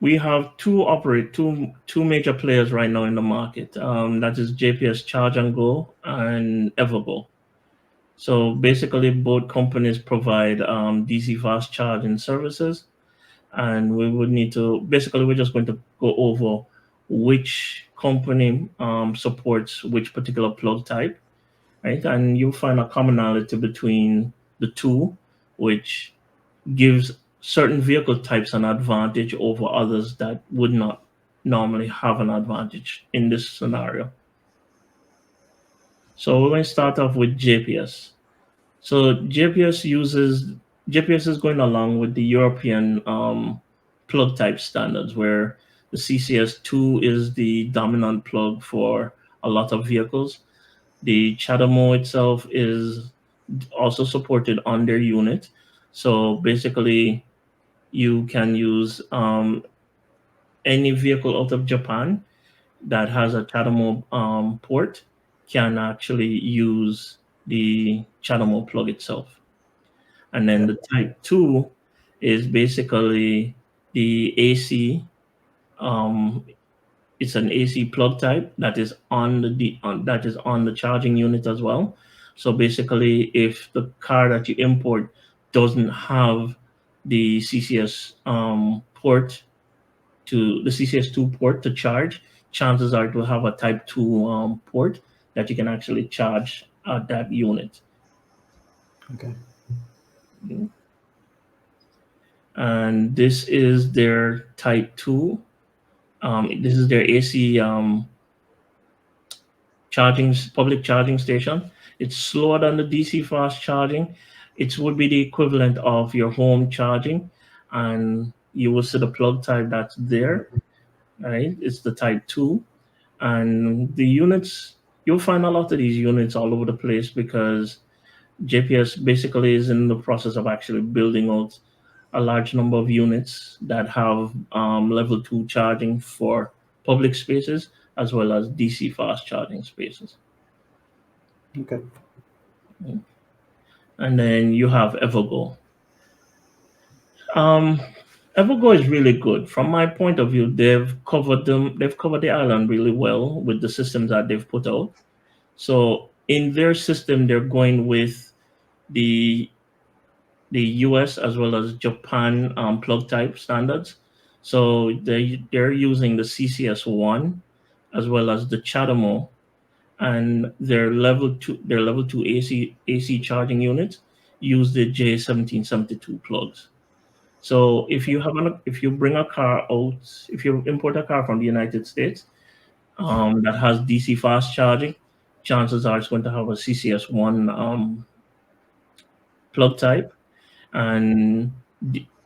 We have two major players right now in the market. That is JPS Charge and Go and Evergo. So basically, both companies provide DC fast charging services, and we would need to basically we're just going to go over which company supports which particular plug type, right? And you'll find a commonality between the two, which gives certain vehicle types an advantage over others that would not normally have an advantage in this scenario. So we're going to start off with JPS. So JPS is going along with the European plug type standards, where the CCS2 is the dominant plug for a lot of vehicles. The CHAdeMO itself is also supported on their unit. So basically, you can use any vehicle out of Japan that has a CHAdeMO port can actually use the CHAdeMO plug itself. And then Okay. the type 2 is basically the AC. Um, it's an AC plug type that is on that is on the charging unit as well. So basically, if the car that you import doesn't have the CCS port to the CCS2 port to charge, chances are it will have a Type 2 port that you can actually charge at that unit. Okay. Mhm. And this is their Type 2. This is their AC public charging station. It's slower than the DC fast charging. It would be the equivalent of your home charging, and you will see the plug type that's there, right? It's the Type 2. And the units, you'll find a lot of these units all over the place because JPS basically is in the process of actually building out a large number of units that have level 2 charging for public spaces as well as DC fast charging spaces. Okay. And then you have Evergo. Um, Evergo is really good from my point of view. They've covered the island really well with the systems that they've put out. So in their system, they're going with the the US as well as Japan plug type standards. So they're using the CCS1 as well as the CHAdeMO, and their level two AC charging units use the J1772 plugs. So if you bring a car out, if you import a car from the United States that has DC fast charging, chances are it's going to have a CCS1 plug type. And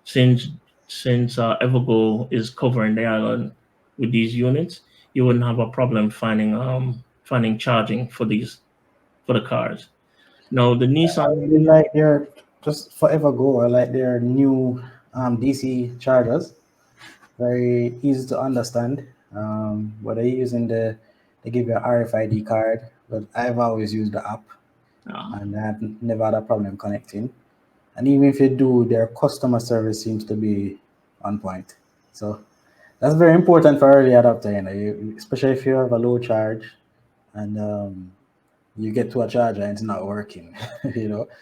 since Evergo is covering the island with these units, you wouldn't have a problem finding charging for these for the cars. Now the I Nissan, really like their just forever go. I like their new DC chargers. Very easy to understand. Whether you're using they give you a RFID card, but I've always used the app uh, and I've never had a problem connecting. And even if you do, their customer service seems to be on point. So that's very important for early adopter, especially if you have a low charge and you get to a charger and it's not working. you know,